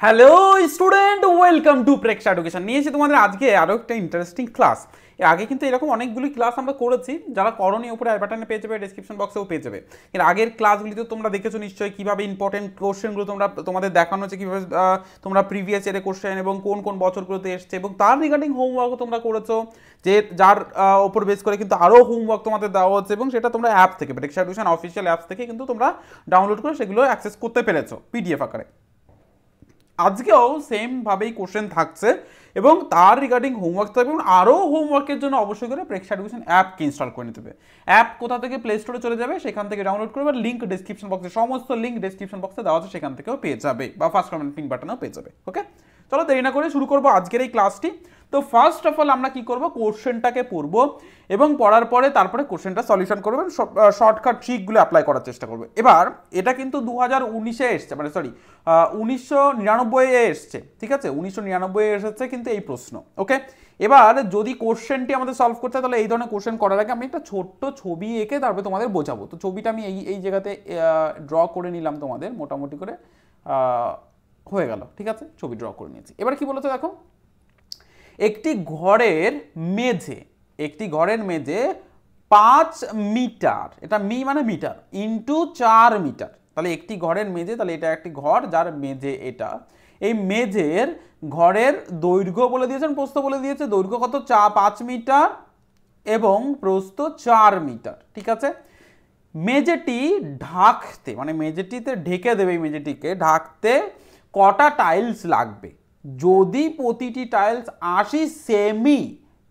Hello student, welcome to Preksha education. নিয়েছি তোমাদের আজকে আরও একটা ইন্টারেস্টিং ক্লাস। এর আগে কিন্তু এরকম অনেকগুলি ক্লাস আমরা করেছি, যারা করনি উপরে আই বাটনে পেয়ে যাবে, ডেসক্রিপশন বক্সেও পেয়ে যাবে। এর আগের ক্লাসগুলিতে তোমরা দেখেছো নিশ্চয়ই কীভাবে ইম্পর্টেন্ট কোশ্চেনগুলো তোমাদের দেখানো হচ্ছে, কীভাবে তোমরা প্রিভিয়াস ইয়ারে কোশ্চেন এবং কোন কোন বছরগুলোতে এসছে, এবং তার রিগার্ডিং হোমওয়ার্কও তোমরা করেছো, যে যার ওপর বেস করে কিন্তু আরও হোমওয়ার্ক তোমাদের দেওয়া হচ্ছে, এবং সেটা তোমরা অ্যাপ থেকে, প্রেক্ষা এডুকেশন অফিসিয়াল অ্যাপস থেকে কিন্তু তোমরা ডাউনলোড করে সেগুলো অ্যাক্সেস করতে পেরেছো পিডিএফ আকারে। আজকেও সেমভাবেই কোশ্চেন থাকছে এবং তার রিগার্ডিং হোমওয়ার্ক থাকবে, এবং আরও হোমওয়ার্কের জন্য অবশ্যই করে প্রেক্ষা এডুকেশন অ্যাপকে ইনস্টল করে নিতে হবে। অ্যাপ কোথা থেকে? প্লে স্টোরে চলে যাবে, সেখান থেকে ডাউনলোড করবে, লিঙ্ক ডেসক্রিপশন বক্সে, সমস্ত লিঙ্ক ডেসক্রিপশন বক্সে দেওয়া আছে, সেখান থেকেও পেয়ে যাবে, বা ফার্স্ট কমেন্ট পিন বাটনেও পেয়ে যাবে। ওকে, চলো দেরি না করে শুরু করবো আজকের এই ক্লাসটি। তো ফার্স্ট অফ অল আমরা কি করব, কোশ্চেনটাকে পড়বো এবং পড়ার পরে তারপরে কোশ্চেনটা সলিউশন করবেন, শর্টকাট ট্রিকগুলো অ্যাপ্লাই করার চেষ্টা করবে। এবার এটা কিন্তু 2019-এ এসছে, মানে সরি 1999-এ এসছে, ঠিক আছে, 1999-এ এসেছে কিন্তু এই প্রশ্ন। ওকে, এবার যদি কোশ্চেনটি আমাদের সলভ করতে হয়, তাহলে এই ধরনের কোশ্চেন করার আগে আমি একটা ছোট্ট ছবি এঁকে তারপরে তোমাদের বোঝাবো। তো ছবিটা আমি এই জায়গাতে ড্র করে নিলাম, তোমাদের মোটামুটি করে হয়ে গেল, ঠিক আছে, ছবি ড্র করে নিয়েছি। এবার কি বলেছে দেখো, একটি ঘরের মেঝে 5 মিটার, এটা মানে মিটার, ইন্টু 4 মিটার, তাহলে একটি ঘরের মেঝে, তাহলে এটা একটি ঘর যার মেঝে এটা, এই মেঝের ঘরের দৈর্ঘ্য বলে দিয়েছেন, প্রস্থ বলে দিয়েছে, দৈর্ঘ্য কত 5 মিটার এবং প্রস্থ 4 মিটার, ঠিক আছে। মেঝেটি ঢাকতে, মানে মেঝেটিতে ঢেকে দেবে, এই মেঝেটিকে ঢাকতে কটা টাইলস লাগবে যদি প্রতিটি টাইলস 80 সেমি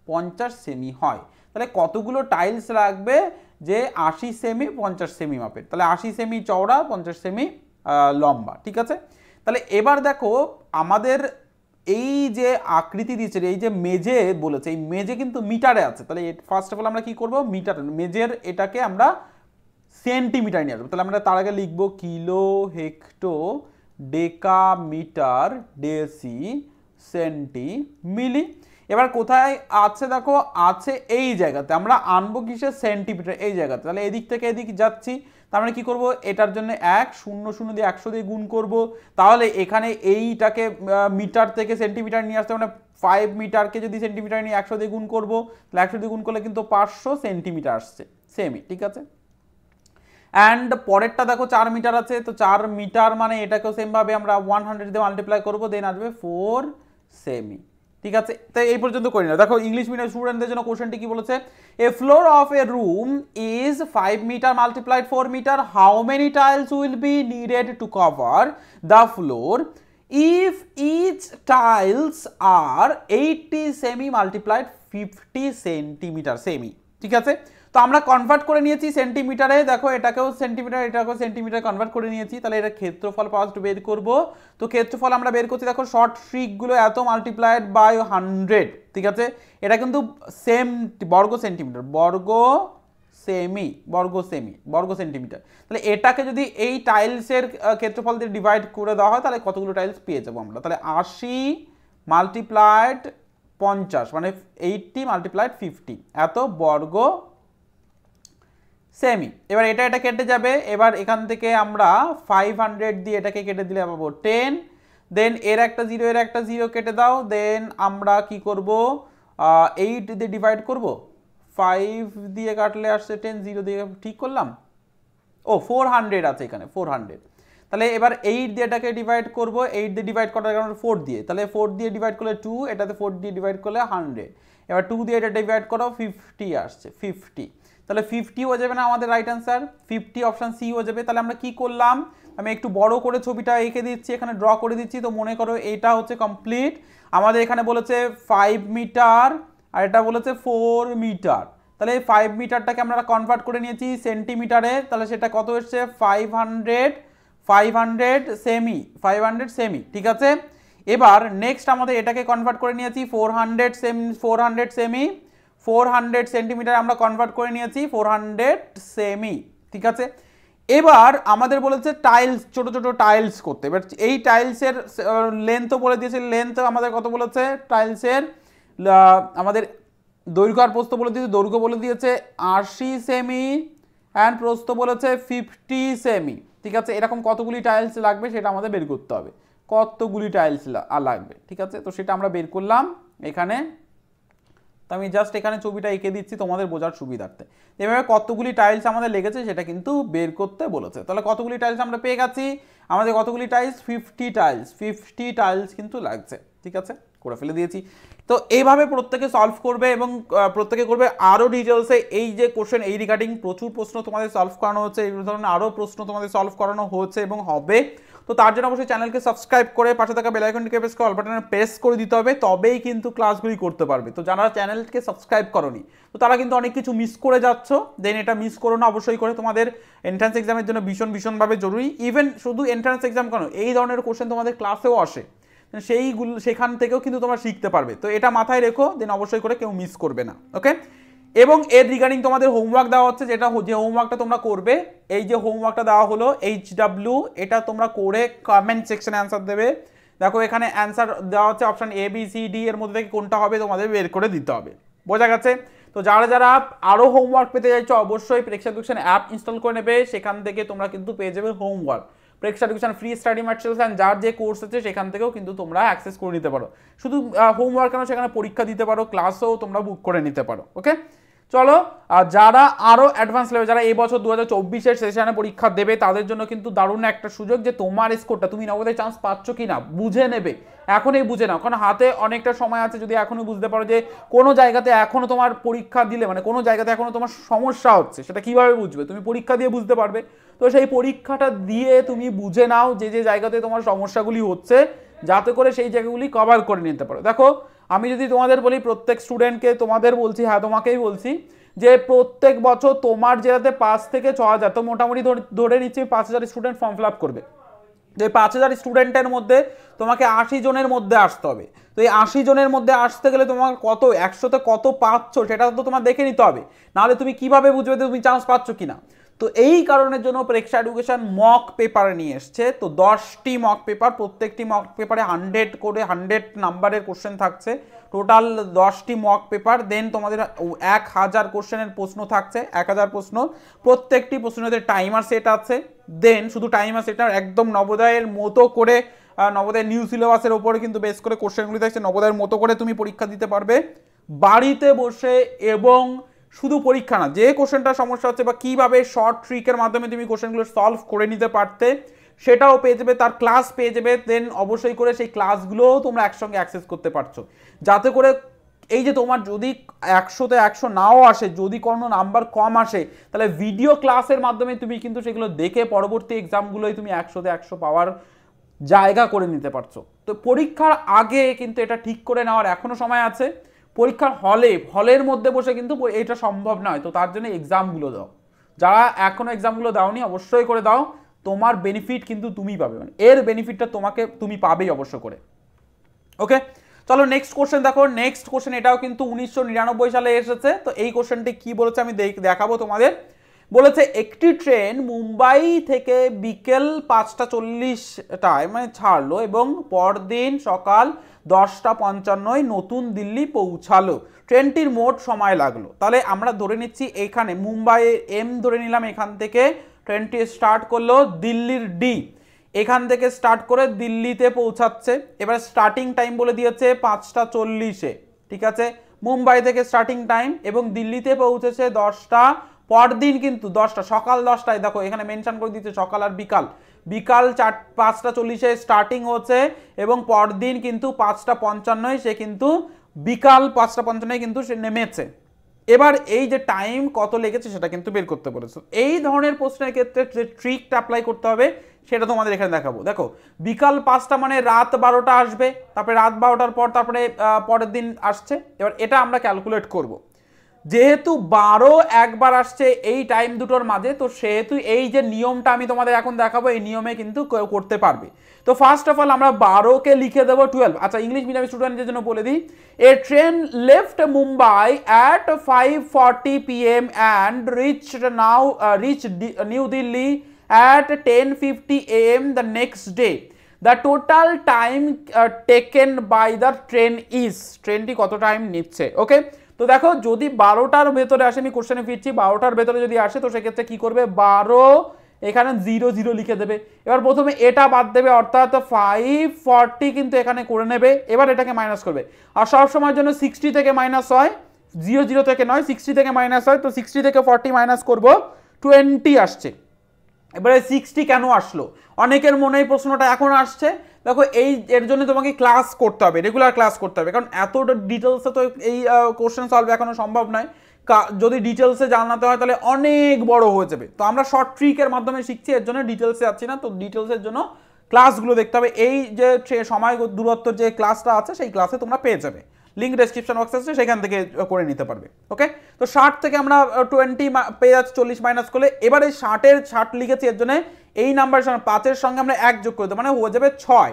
50 সেমি হয়, তাহলে কতগুলো টাইলস লাগবে যে 80 সেমি 50 সেমি মাপের, তাহলে 80 সেমি চওড়া 50 সেমি লম্বা, ঠিক আছে। তাহলে এবার দেখো আমাদের এই যে আকৃতি দিয়েছে, এই যে মেঝে বলেছে, এই মেঝে কিন্তু মিটারে আছে, তাহলে ফার্স্ট অফ অল আমরা কি করব, মিটার, মেঝের এটাকে আমরা সেন্টিমিটার নিয়ে আসবো, তাহলে আমরা তার আগে লিখবো kilo, hecto, decametre, deci, centi, milli. এবার কোথায় আছে দেখো, আছে এই জায়গাতে, আমরা আনবো কিসে, সেন্টিমিটার, এই জায়গাতে, তাহলে এদিক থেকে এদিক যাচ্ছি, তার মানে কি করব, এটার জন্য 1 0 0 দিয়ে 100 দিয়ে গুণ করব, তাহলে এখানে এইটাকে মিটার থেকে সেন্টিমিটার নিয়ে আসতে, মানে 5 মিটারকে যদি সেন্টিমিটার নিয়ে 100 দিয়ে গুণ করবো, তাহলে 100 দিয়ে গুণ করলে কিন্তু 500 সেন্টিমিটার আসছে সেমি, ঠিক আছে। অ্যান্ড পরেরটা দেখো 4 মিটার আছে, তো 4 মিটার মানে এটাকেও সেমভাবে আমরা 100 দিয়ে মাল্টিপ্লাই করবো, দেন আসবে 4 সেমি, ঠিক আছে। তো এই পর্যন্ত করি না। দেখো ইংলিশ মিডিয়াম স্টুডেন্টদের জন্য কোশ্চেনটি কি বলেছে, a floor of a room is 5 metre multiplied 4 metre, how many tiles will be needed to cover the floor if each tiles are 80 semi multiplied 50 centimetre semi, ঠিক আছে। তো আমরা কনভার্ট করে নিয়েছি সেন্টিমিটারে, দেখো এটাকেও সেন্টিমিটার, এটাকেও সেন্টিমিটার কনভার্ট করে নিয়েছি, তাহলে এটা ক্ষেত্রফল ফার্স্ট বের করব। তো ক্ষেত্রফল আমরা বের করছি, দেখো শর্ট ট্রিকগুলো এত মাল্টিপ্লাইড বাই 100, ঠিক আছে। এটা কিন্তু সেম বর্গ সেন্টিমিটার, বর্গ সেমি, বর্গ সেন্টিমিটার, তাহলে এটাকে যদি এই টাইলসের ক্ষেত্রফল দিয়ে ডিভাইড করে দেওয়া হয়, তাহলে কতগুলো টাইলস পেয়ে যাবো আমরা, তাহলে 80 মাল্টিপ্লাইড 50 মানে 80 মাল্টিপ্লাইড 50, এত বর্গ সেমি। এবার এটা কেটে যাবে, এবার এখান থেকে আমরা 500 দিয়ে এটাকে কেটে দিলে পাবো 10, দেন এর একটা 0 এর একটা 0 কেটে দাও, দেন আমরা কি করব 8 দিয়ে ডিভাইড করব, 5 দিয়ে কাটলে আসছে 10, 0 দিয়ে ঠিক করলাম, ও 400 আছে এখানে 400, তাহলে এবার 8 দিয়ে এটাকে ডিভাইড করব, 8 দিয়ে ডিভাইড করার কারণে 4 দিয়ে, তাহলে 4 দিয়ে ডিভাইড করলে 2, এটাতে 4 দিয়ে ডিভাইড করলে 100, এবার 2 দিয়ে এটা ডিভাইড করো 50 আসছে 50, তাহলে 50 হয়ে যাবে না আমাদের রাইট অ্যান্সার, 50 অপশন সি হয়ে যাবে। তাহলে আমরা কি করলাম, আমি একটু বড় করে ছবিটা এঁকে দিচ্ছি, এখানে ড্র করে দিচ্ছি, তো মনে করো এটা হচ্ছে কমপ্লিট। আমাদের এখানে বলেছে 5 মিটার আর এটা বলেছে 4 মিটার, তাহলে এই 5 মিটারটাকে আমরা কনভার্ট করে নিয়েছি সেন্টিমিটারে, তাহলে সেটা কত এসছে 500 সেমি, ঠিক আছে। এবার নেক্সট আমাদের এটাকে কনভার্ট করে নিয়েছি 400 সেমি, 400 সেন্টিমিটার আমরা কনভার্ট করে নিয়েছি 400 সেমি, ঠিক আছে। এবার আমাদের বলেছে টাইলস, ছোট ছোট টাইলস করতে, এবার এই টাইলসের লেন্থও বলে দিয়েছে, লেন্থ আমাদের কত বলেছে, টাইলসের আমাদের দৈর্ঘ্য আর প্রস্থ বলে দিয়েছে, দৈর্ঘ্য বলে দিয়েছে 80 সেমি অ্যান্ড প্রস্থ বলেছে 50 সেমি, ঠিক আছে। এরকম কতগুলি টাইলস লাগবে সেটা আমাদের বের করতে হবে, কতগুলি টাইলস লাগবে, ঠিক আছে। তো সেটা আমরা বের করলাম এখানে। তো আমি জাস্ট এখানে ছবিটা এঁকে দিচ্ছি তোমাদের বোঝার সুবিধার্থে। এভাবে কতগুলি টাইলস আমাদের লেগেছে সেটা কিন্তু বের করতে বলেছে। তাহলে কতগুলি টাইলস আমরা পেয়ে গেছি, আমাদের কতগুলি টাইলস 50 টাইলস কিন্তু লাগছে, ঠিক আছে, করে ফেলে দিয়েছি। তো এইভাবে প্রত্যেকে সলভ করবে এবং প্রত্যেকে করবে আরও ডিটেলসে। এই যে কোশ্চেন এই রিগার্ডিং প্রচুর প্রশ্ন তোমাদের সলভ করানো হচ্ছে, এই ধরনের আরও প্রশ্ন তোমাদের সলভ করানো হচ্ছে এবং হবে। তো তার জন্য অবশ্যই চ্যানেলকে সাবস্ক্রাইব করে পাশে থাকা বেল আইকনটিকে প্রেস করে অল বাটনে প্রেস করে দিতে হবে, তবেই কিন্তু ক্লাসগুলি করতে পারবে। তো যারা চ্যানেলকে সাবস্ক্রাইব করনি তো তারা কিন্তু অনেক কিছু মিস করে যাচ্ছ, দেন এটা মিস করো না অবশ্যই করে। তোমাদের এন্ট্রান্স এক্সামের জন্য ভীষণভাবে জরুরি। ইভেন শুধু এন্ট্রান্স এক্সাম কেন, এই ধরনের কোশ্চেন তোমাদের ক্লাসেও আসে, সেইগুলো সেখান থেকেও কিন্তু তোমরা শিখতে পারবে। তো এটা মাথায় রেখো, দেন অবশ্যই করে কেউ মিস করবে না, ওকে। এবং এর রিগার্ডিং তোমাদের হোমওয়ার্ক দেওয়া হচ্ছে, যেটা যে হোমওয়ার্কটা তোমরা করবে, এই যে হোমওয়ার্কটা দেওয়া হলো HW, এটা তোমরা করে কমেন্ট সেকশনে অ্যান্সার দেবে। দেখো এখানে অ্যান্সার দেওয়া হচ্ছে অপশন ABCD, এর মধ্যে থেকে কোনটা হবে তোমাদের বের করে দিতে হবে, বোঝা গেছে। তো যারা যারা আরও হোমওয়ার্ক পেতে চাইছো অবশ্যই প্রেক্ষা এডুকেশন অ্যাপ ইনস্টল করে নেবে, সেখান থেকে তোমরা কিন্তু পেয়ে যাবে homework. Preksha education free study materials and যার যে কোর্স আছে সেখান থেকেও কিন্তু তোমরা অ্যাক্সেস করে নিতে পারো। শুধু হোমওয়ার্ক কেন, সেখানে পরীক্ষা দিতে পারো, ক্লাসও তোমরা বুক করে নিতে পারো, ওকে। চলো, আর যারা আরও অ্যাডভান্স লেভেল, যারা এই বছর 2024-এর সেশনে পরীক্ষা দেবে, তাদের জন্য কিন্তু দারুণ একটা সুযোগ যে তোমার স্কোরটা তুমি নগদে চান্স পাচ্ছ কি না বুঝে নেবে, এখনই বুঝে নাও। কারণ হাতে অনেকটা সময় আছে, যদি এখনই বুঝতে পারো যে কোনো জায়গাতে এখনও তোমার পরীক্ষা দিলে মানে কোনো জায়গাতে এখনও তোমার সমস্যা হচ্ছে, সেটা কীভাবে বুঝবে, তুমি পরীক্ষা দিয়ে বুঝতে পারবে। তো সেই পরীক্ষাটা দিয়ে তুমি বুঝে নাও যে যে জায়গাতে তোমার সমস্যাগুলি হচ্ছে, যাতে করে সেই জায়গাগুলি কভার করে নিতে পারো। দেখো আমি যদি তোমাদের বলি, প্রত্যেক স্টুডেন্টকে তোমাদের বলছি, হ্যাঁ তোমাকেই বলছি, যে প্রত্যেক বছর তোমার জেলাতে 5 থেকে 6,000, তো মোটামুটি ধরে নিচ্ছি 5,000 স্টুডেন্ট ফর্ম ফিল আপ করবে। তো এই 5,000 স্টুডেন্টের মধ্যে তোমাকে 80 জনের মধ্যে আসতে হবে। তো এই 80 জনের মধ্যে আসতে গেলে তোমার কত 100তে কত পাচ্ছ সেটা তো তোমার দেখে নিতে হবে, নাহলে তুমি কিভাবে বুঝবে তুমি চান্স পাচ্ছ কিনা। তো এই কারণের জন্য প্রেক্ষা এডুকেশন মক পেপার নিয়ে এসছে। তো 10টি মক পেপার, প্রত্যেকটি মক পেপারে 100 নাম্বারের কোশ্চেন থাকছে, টোটাল 10টি মক পেপার। দেন তোমাদের 1000 কোশ্চেনের প্রশ্ন থাকছে, 1000 প্রশ্ন, প্রত্যেকটি প্রশ্নের টাইমার সেট আছে। দেন শুধু টাইমার সেট না, একদম নবোদয়ের মতো করে, নবোদয়ের নিউ সিলেবাসের ওপরে কিন্তু বেস করে কোশ্চেনগুলি থাকছে, নবোদয়ের মতো করে তুমি পরীক্ষা দিতে পারবে বাড়িতে বসে। এবং শুধু পরীক্ষা না, যে কোশ্চেনটা সমস্যা হচ্ছে বা কীভাবে শর্ট ট্রিকের মাধ্যমে তুমি কোশ্চেনগুলো সলভ করে নিতে পারতে সেটাও পেয়ে যাবে, তার ক্লাস পেয়ে যাবে। দেন অবশ্যই করে সেই ক্লাসগুলোও তোমরা একসঙ্গে অ্যাক্সেস করতে পারছো, যাতে করে এই যে তোমার যদি 100তে 100 নাও আসে, যদি কোনো নাম্বার কম আসে, তাহলে ভিডিও ক্লাসের মাধ্যমে তুমি কিন্তু সেগুলো দেখে পরবর্তী এক্সামগুলোই তুমি 100তে 100 পাওয়ার জায়গা করে নিতে পারছো। তো পরীক্ষার আগে কিন্তু এটা ঠিক করে নেওয়ার এখনো সময় আছে। পরীক্ষার হলের মধ্যে বসে কিন্তু এটা সম্ভব নয়। তো তার জন্য এক্সামগুলো দাও, যারা এখনো এক্সামগুলো দাওনি অবশ্যই করে দাও, তোমার বেনিফিট কিন্তু তুমি পাবে, মানে এর বেনিফিটটা তুমি পাবেই অবশ্য করে, ওকে। চলো নেক্সট কোশ্চেন দেখো। নেক্সট কোশ্চেন এটাও কিন্তু 1999 সালে এসেছে। তো এই কোশ্চেনটি কি বলেছে আমি দেখাবো তোমাদের। বলেছে একটি ট্রেন মুম্বাই থেকে বিকেল 5:40টায় মানে ছাড়লো এবং পরদিন সকাল 10:55 নতুন দিল্লি পৌঁছালো, ট্রেনটির মোট সময় লাগলো। তাহলে আমরা ধরে নিচ্ছি এখানে মুম্বাইয়ের M ধরে নিলাম, এখান থেকে ট্রেনটি স্টার্ট করলো দিল্লির D, এখান থেকে স্টার্ট করে দিল্লিতে পৌঁছাচ্ছে। এবার স্টার্টিং টাইম বলে দিয়েছে 5:40-এ, ঠিক আছে, মুম্বাই থেকে স্টার্টিং টাইম, এবং দিল্লিতে পৌঁছেছে 10টা, পরদিন কিন্তু 10টা, সকাল 10টায়। দেখো এখানে মেনশন করে দিচ্ছে সকাল আর বিকাল, 5:40-এ স্টার্টিং হচ্ছে এবং পরদিন কিন্তু 5:55 সে কিন্তু বিকাল 5:55 কিন্তু সে নেমেছে। এবার এই যে টাইম কত লেগেছে সেটা কিন্তু বের করতে বলেছে। এই ধরনের প্রশ্নের ক্ষেত্রে যে ট্রিকটা অ্যাপ্লাই করতে হবে সেটা তোমাদের এখানে দেখাবো। দেখো বিকাল 5টা মানে রাত 12টা আসবে, তারপরে রাত 12টার পর তারপরে পরের দিন আসছে। এবার এটা আমরা ক্যালকুলেট করব, যেহেতু 12 একবার আসছে এই টাইম দুটোর মাঝে, তো সেহেতু এই যে নিয়মটা আমি তোমাদের এখন দেখাবো এই নিয়মে কিন্তু করতে পারবে। তো ফার্স্ট অফ অল আমরা 12কে লিখে দেবো 12। আচ্ছা ইংলিশ মিডিয়াম স্টুডেন্টদের জন্য বলে দিই, a train left Mumbai at 5:40 PM and reached New Delhi at 10:50 AM the next day. The total time taken by the train is, ট্রেনটি কত টাইম নিচ্ছে, ওকে। তো দেখো যদি 12টার ভেতরে আসে, আমি কোশ্চেনে ফিরছি, 12টার ভেতরে যদি আসে তো সেক্ষেত্রে কি করবে, 12 এখানে 0 0 লিখে দেবে। এবার প্রথমে এটা বাদ দেবে, অর্থাৎ 540 কিন্তু এখানে করে নেবে। এবার এটাকে মাইনাস করবে, আর সব সময়ের জন্য 60 থেকে মাইনাস হয়, 0 0 থেকে নয়, 60 থেকে মাইনাস হয়। তো 60 থেকে 40 মাইনাস করব, 20 আসছে। এবারে 60 কেন আসলো, অনেকের মনে এই প্রশ্নটা এখন আসছে। দেখো এর জন্য তোমাকে ক্লাস করতে হবে, রেগুলার ক্লাস করতে হবে, কারণ এতটা ডিটেলসে তো এই কোশ্চেন সলভ এখনো সম্ভব নয়। যদি ডিটেলসে জানাতে হয় তাহলে অনেক বড় হয়ে যাবে। তো আমরা শর্ট ট্রিকের মাধ্যমে শিখছি, এর জন্য ডিটেলসে যাচ্ছি না। তো ডিটেলসের জন্য ক্লাসগুলো দেখতে হবে। এই যে সময় দূরত্বের যে ক্লাসটা আছে সেই ক্লাসে তোমরা পেয়ে যাবে, লিঙ্ক ডেসক্রিপশন বক্সে আছে, সেখান থেকে করে নিতে পারবে। ওকে, তো 60 থেকে আমরা 20 পেয়ে যাচ্ছি, 40 মাইনাস করলে। এবারে 60 লিখেছি, এর জন্য এই নাম্বারের সঙ্গে 5-এর সঙ্গে আমরা 1 যোগ করে দেবো, মানে হয়ে যাবে 6।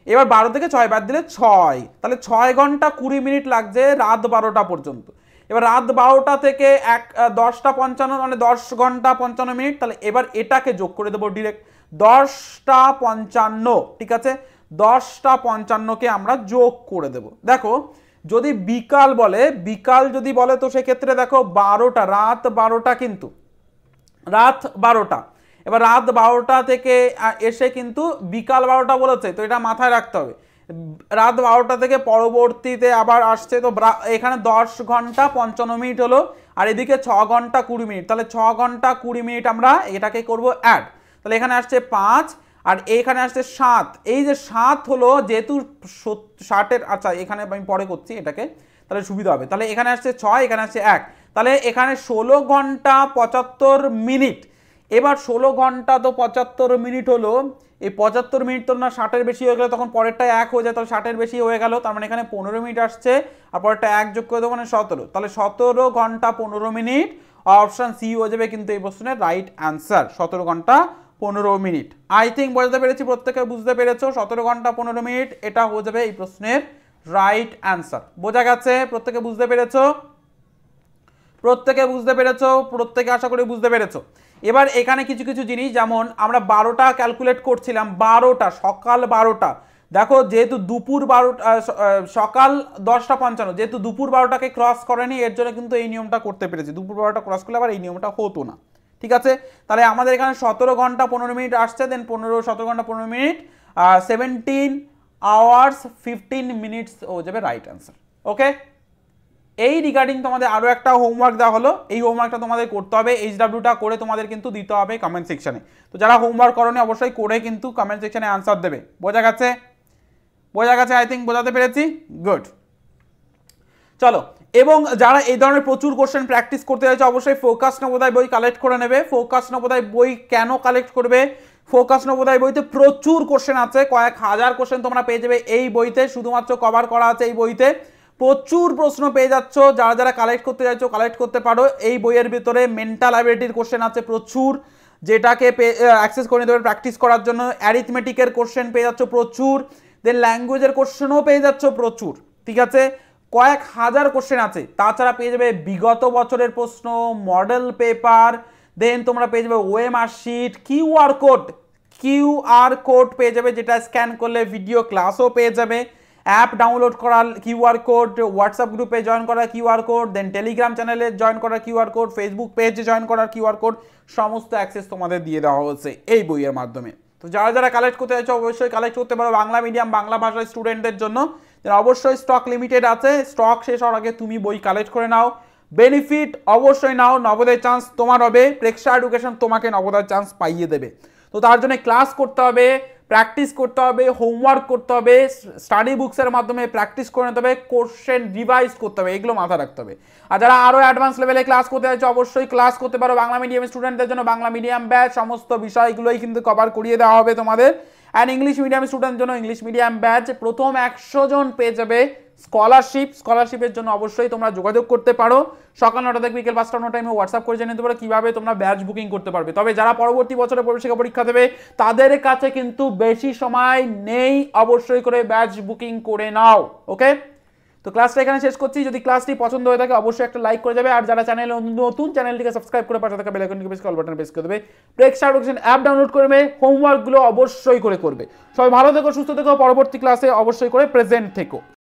এবার 12 থেকে 6 বাদ দিলে 6, তাহলে 6 ঘন্টা 20 মিনিট লাগছে রাত 12টা পর্যন্ত। এবার রাত 12টা থেকে 10টা 55, মানে 10 ঘন্টা 55 মিনিট। তাহলে এবার এটাকে যোগ করে দেবো ডিরেক্ট, 10টা 55, ঠিক আছে, 10টা 55কে আমরা যোগ করে দেব। দেখো যদি বিকাল বলে, বিকাল যদি বলে তো সেক্ষেত্রে দেখো 12টা, রাত 12টা, কিন্তু রাত 12টা। এবার রাত 12টা থেকে এসে কিন্তু বিকাল 12টা বলেছে, তো এটা মাথায় রাখতে হবে। রাত 12টা থেকে পরবর্তীতে আবার আসছে, তো এখানে 10 ঘন্টা 55 মিনিট হলো, আর এদিকে 6 ঘন্টা 20 মিনিট। তাহলে 6 ঘন্টা 20 মিনিট আমরা এটাকে করব অ্যাড। তাহলে এখানে আসছে 5, আর এইখানে আসছে 7। এই যে 7 হলো, যেহেতু 60-এর, আচ্ছা এখানে আমি পরে করছি এটাকে, তাহলে সুবিধা হবে। তাহলে এখানে আসছে 6, এখানে আসছে 1, তাহলে এখানে 16 ঘন্টা 75 মিনিট। এবার 16 ঘন্টা তো 75 মিনিট হলো, এই 75 মিনিট তো না 60-এর বেশি হয়ে গেলে তখন পরেরটা 1 হয়ে যায়, তাহলে 60-এর বেশি হয়ে গেল, তার মানে এখানে 15 মিনিট আসছে, আর পরেরটা 1 যোগ করে দেবো, মানে 17। তাহলে 17 ঘন্টা 15 মিনিট, অপশন সি হয়ে যাবে কিন্তু এই প্রশ্নের রাইট অ্যান্সার, 17 ঘন্টা 15 মিনিট। আই থিঙ্ক বুঝতে পেরেছি, প্রত্যেকে বুঝতে পেরেছো, 17 ঘন্টা 15 মিনিট এটা হয়ে যাবে এই প্রশ্নের রাইট অ্যান্সার। বোঝা গেছে? প্রত্যেকে বুঝতে পেরেছো? প্রত্যেকে বুঝতে পেরেছো? প্রত্যেকে আশা করি বুঝতে পেরেছো। এবার এখানে কিছু কিছু জিনিস, যেমন আমরা 12টা ক্যালকুলেট করছিলাম, 12টা সকাল 12টা, দেখো যেহেতু দুপুর 12টা, সকাল 10টা 55, যেহেতু দুপুর 12টাকে ক্রস করেনি, এর জন্য কিন্তু এই নিয়মটা করতে পেরেছি। দুপুর 12টা ক্রস করলে আবার এই নিয়মটা হতো না, ঠিক আছে। তাহলে আমাদের এখানে 17 ঘন্টা 15 মিনিট আসছে, দেন 17 ঘন্টা 15 মিনিট, 17 আওয়ার্স 15 মিনিটস হয়ে যাবে রাইট অ্যান্সার। ওকে, এই রিগার্ডিং তোমাদের আরো একটা হোমওয়ার্ক দেওয়া হলো, এই হোমওয়ার্কটা তোমাদের করতে হবে, এইচডব্লিউটা করে তোমাদের কিন্তু দিতে হবে কমেন্ট সেকশনে। তো যারা হোমওয়ার্ক করোনি অবশ্যই করে কিন্তু কমেন্ট সেকশনে আনসার দেবে। বোঝা গেছে? বোঝা গেছে? আই থিঙ্ক বোঝাতে পেরেছি, গুড। চলো, এবং যারা এই ধরনের প্রচুর কোশ্চেন প্র্যাকটিস করতে চাইছে অবশ্যই ফোকাস নবোদয় বই কালেক্ট করে নেবে। ফোকাস নবোদয় বই কেন কালেক্ট করবে? ফোকাস নবোদয় বইতে প্রচুর কোশ্চেন আছে, কয়েক হাজার কোশ্চেন তোমরা পেয়ে যাবে এই বইতে, শুধুমাত্র কভার করা আছে এই বইতে, প্রচুর প্রশ্ন পেয়ে যাচ্ছ। যারা যারা কালেক্ট করতে চাইছো কালেক্ট করতে পারো। এই বইয়ের ভিতরে মেন্টাল অ্যাবিলিটির কোশ্চেন আছে প্রচুর, যেটাকে অ্যাক্সেস করে নিতে পারবে প্র্যাকটিস করার জন্য। অ্যারিথমেটিকের কোশ্চেন পেয়ে যাচ্ছ প্রচুর, দেন ল্যাঙ্গুয়েজের কোশ্চেনও পেয়ে যাচ্ছ প্রচুর, ঠিক আছে, কয়েক হাজার কোশ্চেন আছে। তাছাড়া পেয়ে যাবে বিগত বছরের প্রশ্ন, মডেল পেপার, দেন তোমরা পেয়ে যাবে ওএমআর শিট, কিউআর কোড পেয়ে যাবে, যেটা স্ক্যান করলে ভিডিও ক্লাসও পেয়ে যাবে, অ্যাপ ডাউনলোড করার কিউআর কোড, হোয়াটসঅ্যাপ গ্রুপে জয়েন করার কিউআর কোড, দেন টেলিগ্রাম চ্যানেলে জয়েন করার কিউআর কোড, ফেসবুক পেজে জয়েন করার কিউআর কোড, সমস্ত অ্যাক্সেস তোমাদের দিয়ে দেওয়া হচ্ছে এই বইয়ের মাধ্যমে। তো যারা যারা কালেক্ট করতে চাইছো অবশ্যই কালেক্ট করতে পারো। বাংলা মিডিয়াম বাংলা ভাষার স্টুডেন্টদের জন্য অবশ্যই স্টক লিমিটেড আছে, স্টক শেষ হওয়ার আগে তুমি বই কালেক্ট করে নাও, বেনিফিট অবশ্যই নাও, নবোদয় চান্স তোমার হবে, প্রেক্ষা এডুকেশন তোমাকে নবোদয় চান্স পাইয়ে দেবে। তো তার জন্য ক্লাস করতে হবে, প্র্যাকটিস করতে হবে, হোমওয়ার্ক করতে হবে, স্টাডি বুকসের মাধ্যমে প্র্যাকটিস করে নিতে হবে, কোশ্চেন রিভাইজ করতে হবে, এগুলো মাথায় রাখতে হবে। আর যারা আরও অ্যাডভান্স লেভেলে ক্লাস করতে চাইছো অবশ্যই ক্লাস করতে পারো। বাংলা মিডিয়াম স্টুডেন্টদের জন্য বাংলা মিডিয়াম ব্যাচ, সমস্ত বিষয়গুলোই কিন্তু কভার করিয়ে দেওয়া হবে তোমাদের। অ্যান্ড ইংলিশ মিডিয়াম স্টুডেন্টের জন্য ইংলিশ মিডিয়াম ব্যাচ, প্রথম 100 জন পেয়ে যাবে স্কলারশিপের জন্য অবশ্যই তোমরা যোগাযোগ করতে পারো। সকাল 9টা থেকে বিকেল 5টা টাইমে হোয়াটসঅ্যাপ করে জেনে নিতে পারো কিভাবে তোমরা ব্যাচ বুকিং করতে পারবে। তবে যারা পরবর্তী বছরে প্রবেশিকা পরীক্ষা দেবে তাদের কাছে কিন্তু বেশি সময় নেই, অবশ্যই করে ব্যাচ বুকিং করে নাও। ওকে, তো ক্লাসটা এখানে শেষ করছি। যদি ক্লাসটি পছন্দ হয়ে থাকে অবশ্যই একটা লাইক করে যাবে, আর যারা চ্যানেলে নতুন চ্যানেলটিকে সাবস্ক্রাইব করে পাশে থাকা বেল আইকনটিকে প্রেস করে অল বাটন প্রেস করে দেবে। প্রেক্ষা এডুকেশন অ্যাপ ডাউনলোড করবে, হোমওয়ার্কগুলো অবশ্যই করে করবে। সবাই ভালো থেকো, সুস্থ থেকো, পরবর্তী ক্লাসে অবশ্যই করে প্রেজেন্ট থেকো।